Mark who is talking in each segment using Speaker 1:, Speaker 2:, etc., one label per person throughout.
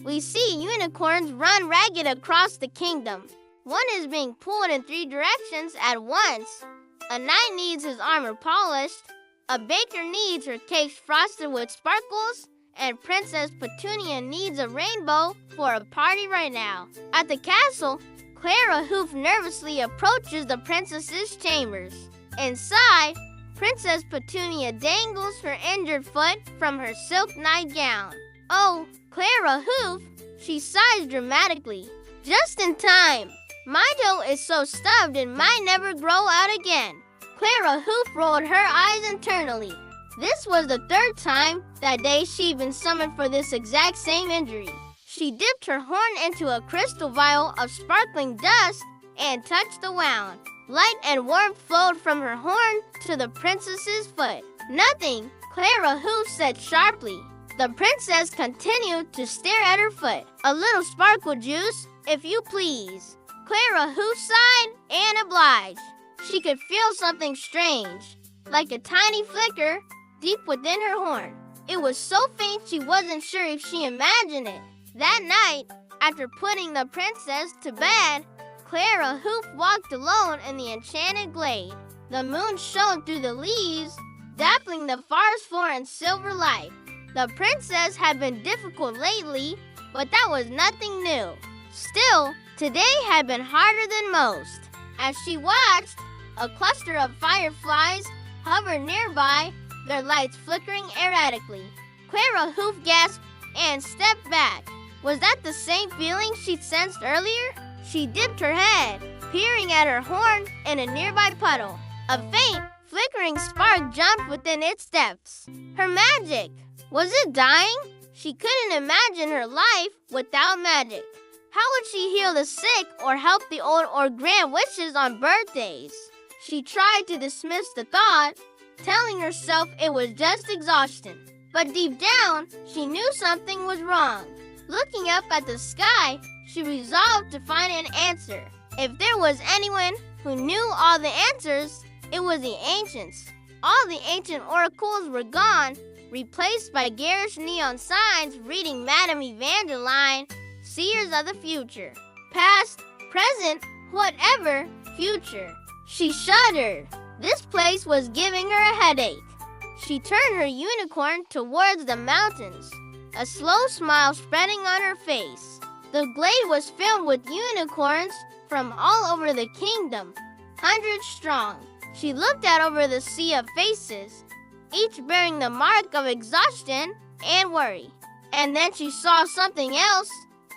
Speaker 1: we see unicorns run ragged across the kingdom. One is being pulled in 3 directions at once. A knight needs his armor polished, a baker needs her cakes frosted with sparkles, and Princess Petunia needs a rainbow for a party right now. At the castle, Clara Hoof nervously approaches the princess's chambers. Inside, Princess Petunia dangles her injured foot from her silk nightgown. "Oh, Clara Hoof," she sighs dramatically. "Just in time. My toe is so stubbed it might never grow out again." Clara Hoof rolled her eyes internally. This was the 3rd time that day she'd been summoned for this exact same injury. She dipped her horn into a crystal vial of sparkling dust and touched the wound. Light and warmth flowed from her horn to the princess's foot. "Nothing," Clara Hoof said sharply. The princess continued to stare at her foot. "A little sparkle juice, if you please." Clara Hoof sighed and obliged. She could feel something strange, like a tiny flicker deep within her horn. It was so faint she wasn't sure if she imagined it. That night, after putting the princess to bed, Clara Hoof walked alone in the enchanted glade. The moon shone through the leaves, dappling the forest floor in silver light. The princess had been difficult lately, but that was nothing new. Still, today had been harder than most. As she watched, a cluster of fireflies hovered nearby, their lights flickering erratically. Clara Hoof gasped and stepped back. Was that the same feeling she'd sensed earlier? She dipped her head, peering at her horn in a nearby puddle. A faint, flickering spark jumped within its depths. Her magic! Was it dying? She couldn't imagine her life without magic. How would she heal the sick or help the old or grant wishes on birthdays? She tried to dismiss the thought, telling herself it was just exhaustion. But deep down, she knew something was wrong. Looking up at the sky, she resolved to find an answer. If there was anyone who knew all the answers, it was the ancients. All the ancient oracles were gone, replaced by garish neon signs reading Madame Evangeline, seers of the future. Past, present, whatever, future. She shuddered. This place was giving her a headache. She turned her unicorn towards the mountains, a slow smile spreading on her face. The glade was filled with unicorns from all over the kingdom, hundreds strong. She looked out over the sea of faces, each bearing the mark of exhaustion and worry. And then she saw something else,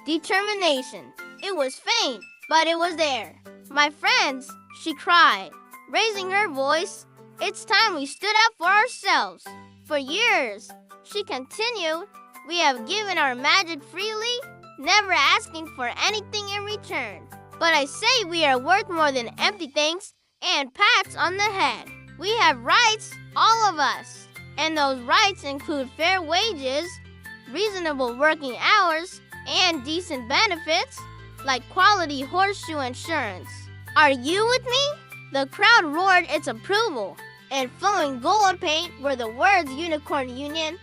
Speaker 1: determination. It was faint, but it was there. "My friends," she cried, raising her voice, "it's time we stood up for ourselves. For years," she continued, "we have given our magic freely, never asking for anything in return. But I say we are worth more than empty thanks and pats on the head. We have rights, all of us. And those rights include fair wages, reasonable working hours, and decent benefits, like quality horseshoe insurance. Are you with me?" The crowd roared its approval. In flowing gold paint were the words Unicorn Union,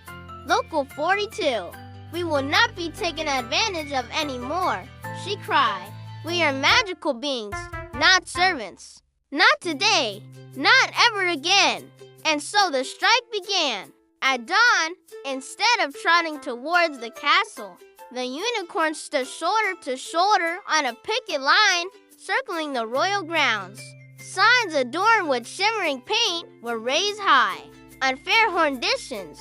Speaker 1: Local 42. "We will not be taken advantage of anymore," she cried. "We are magical beings, not servants. Not today, not ever again." And so the strike began. At dawn, instead of trotting towards the castle, the unicorns stood shoulder to shoulder on a picket line circling the royal grounds. Signs adorned with shimmering paint were raised high. Unfair hornditions,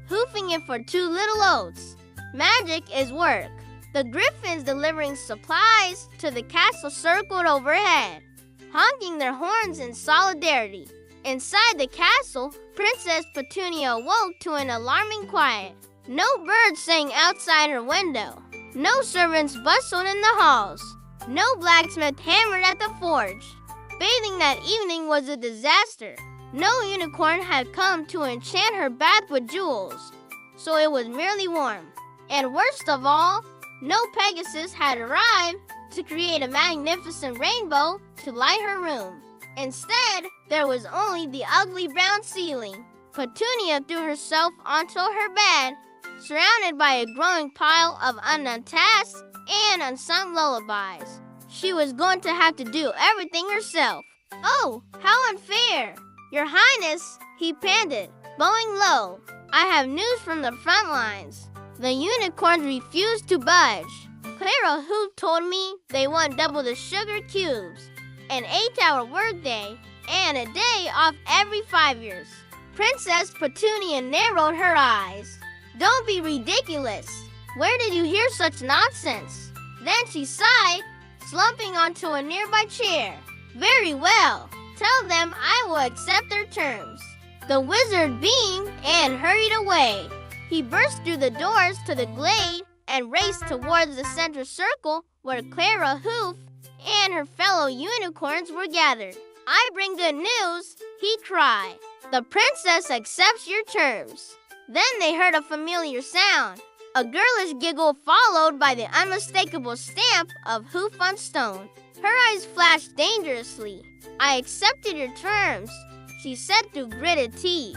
Speaker 1: hoofing it for 2 little oats. Magic is work. The griffins delivering supplies to the castle circled overhead, honking their horns in solidarity. Inside the castle, Princess Petunia awoke to an alarming quiet. No birds sang outside her window. No servants bustled in the halls. No blacksmith hammered at the forge. Bathing that evening was a disaster. No unicorn had come to enchant her bath with jewels, so it was merely warm. And worst of all, no Pegasus had arrived to create a magnificent rainbow to light her room. Instead, there was only the ugly brown ceiling. Petunia threw herself onto her bed, surrounded by a growing pile of undone tasks and unsung lullabies. She was going to have to do everything herself. "Oh, how unfair! Your Highness," he panted, bowing low. "I have news from the front lines. The unicorns refuse to budge. Clara Hoop told me they want double the sugar cubes, an 8-hour workday, and a day off every 5 years." Princess Petunia narrowed her eyes. "Don't be ridiculous. Where did you hear such nonsense?" Then she sighed, slumping onto a nearby chair. "Very well. Tell them I will accept their terms." The wizard beamed and hurried away. He burst through the doors to the glade and raced towards the center circle where Clara Hoof and her fellow unicorns were gathered. "I bring good news," he cried. "The princess accepts your terms." Then they heard a familiar sound. A girlish giggle followed by the unmistakable stamp of hoof on stone. Her eyes flashed dangerously. "I accepted your terms," she said through gritted teeth,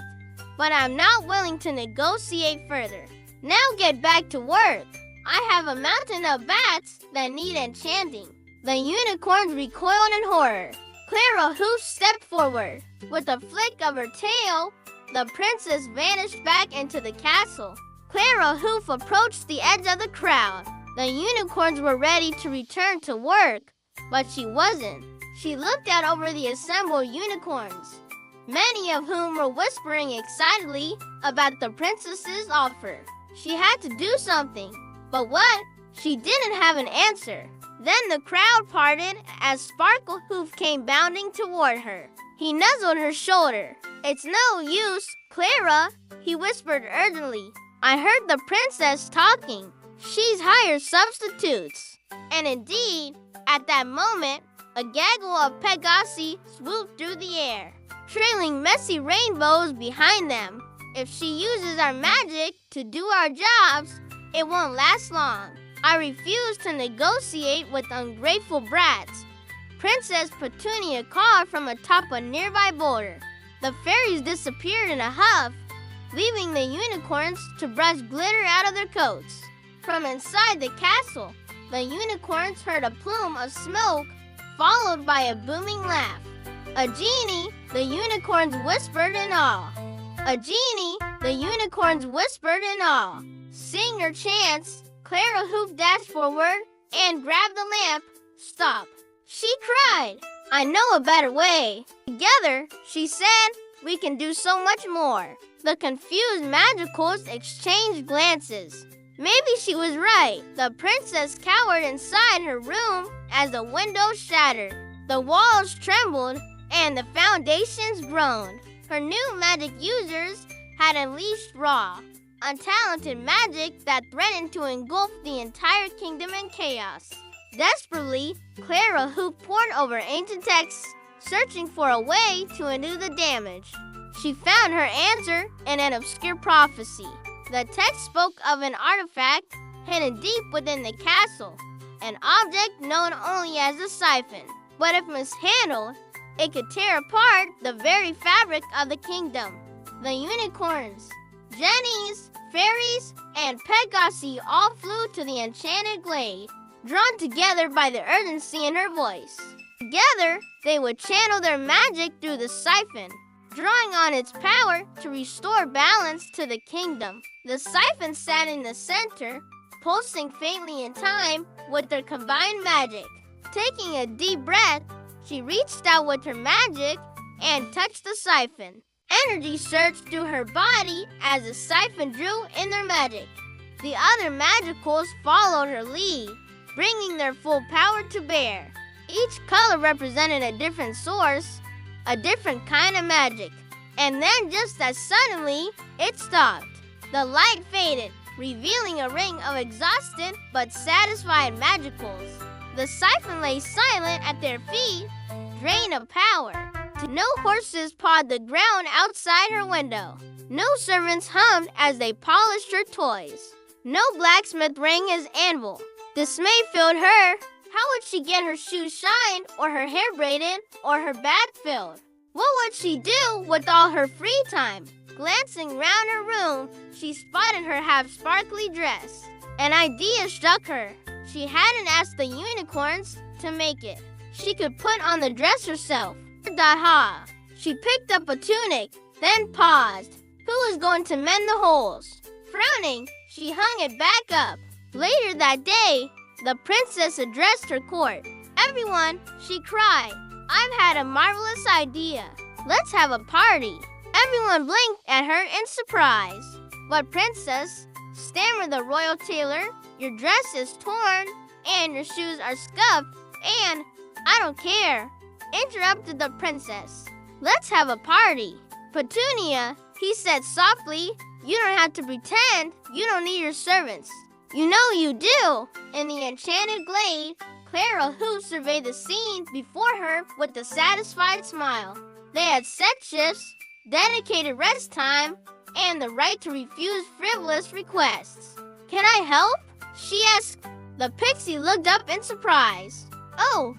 Speaker 1: "but I'm not willing to negotiate further. Now get back to work. I have a mountain of bats that need enchanting." The unicorns recoiled in horror. Clara Hoof stepped forward. With a flick of her tail, the princess vanished back into the castle. Clara Hoof approached the edge of the crowd. The unicorns were ready to return to work, but she wasn't. She looked out over the assembled unicorns, many of whom were whispering excitedly about the princess's offer. She had to do something, but what? She didn't have an answer. Then the crowd parted as Sparkle Hoof came bounding toward her. He nuzzled her shoulder. "It's no use, Clara," he whispered urgently. "I heard the princess talking. She's hired substitutes." And indeed, at that moment, a gaggle of Pegasi swooped through the air, trailing messy rainbows behind them. "If she uses our magic to do our jobs, it won't last long. I refuse to negotiate with ungrateful brats," Princess Petunia called from atop a nearby boulder. The fairies disappeared in a huff, leaving the unicorns to brush glitter out of their coats. From inside the castle, the unicorns heard a plume of smoke, followed by a booming laugh. "A genie," the unicorns whispered in awe. "A genie," the unicorns whispered in awe. Seeing her chance, Clara Hoof dashed forward and grabbed the lamp. "Stop," she cried. "I know a better way. Together," she said, "we can do so much more." The confused magicals exchanged glances. Maybe she was right. The princess cowered inside her room as the windows shattered. The walls trembled and the foundations groaned. Her new magic users had unleashed raw, untalented magic that threatened to engulf the entire kingdom in chaos. Desperately, Clara Hoof pored over ancient texts, searching for a way to undo the damage. She found her answer in an obscure prophecy. The text spoke of an artifact hidden deep within the castle, an object known only as a siphon. But if mishandled, it could tear apart the very fabric of the kingdom. The unicorns, jennies, fairies, and Pegasi all flew to the enchanted glade, drawn together by the urgency in her voice. Together, they would channel their magic through the siphon, drawing on its power to restore balance to the kingdom. The siphon sat in the center, pulsing faintly in time with their combined magic. Taking a deep breath, she reached out with her magic and touched the siphon. Energy surged through her body as the siphon drew in their magic. The other magicals followed her lead, bringing their full power to bear. Each color represented a different source, a different kind of magic. And then just as suddenly, it stopped. The light faded, revealing a ring of exhausted but satisfied magicals. The siphon lay silent at their feet, drained of power. No horses pawed the ground outside her window. No servants hummed as they polished her toys. No blacksmith rang his anvil. Dismay filled her. How would she get her shoes shined, or her hair braided, or her bag filled? What would she do with all her free time? Glancing round her room, she spotted her half-sparkly dress. An idea struck her. She hadn't asked the unicorns to make it. She could put on the dress herself. Ha! She picked up a tunic, then paused. Who was going to mend the holes? Frowning, she hung it back up. Later that day, the princess addressed her court. "Everyone," she cried, "I've had a marvelous idea. Let's have a party." Everyone blinked at her in surprise. "But princess," stammered the royal tailor, "your dress is torn, and your shoes are scuffed, and I don't care," interrupted the princess. "Let's have a party." "Petunia," he said softly, "you don't have to pretend you don't need your servants. You know you do." In the enchanted glade, Clara Hoof surveyed the scene before her with a satisfied smile. They had set shifts, dedicated rest time, and the right to refuse frivolous requests. "Can I help?" she asked. The pixie looked up in surprise. "Oh,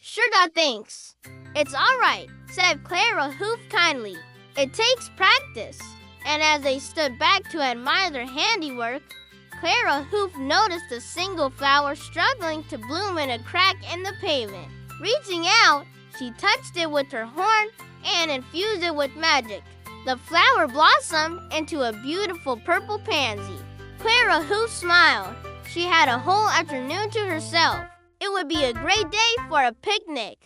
Speaker 1: sure, thanks." "It's all right," said Clara Hoof kindly. "It takes practice." And as they stood back to admire their handiwork, Clara Hoof noticed a single flower struggling to bloom in a crack in the pavement. Reaching out, she touched it with her horn and infused it with magic. The flower blossomed into a beautiful purple pansy. Clara Hoof smiled. She had a whole afternoon to herself. It would be a great day for a picnic.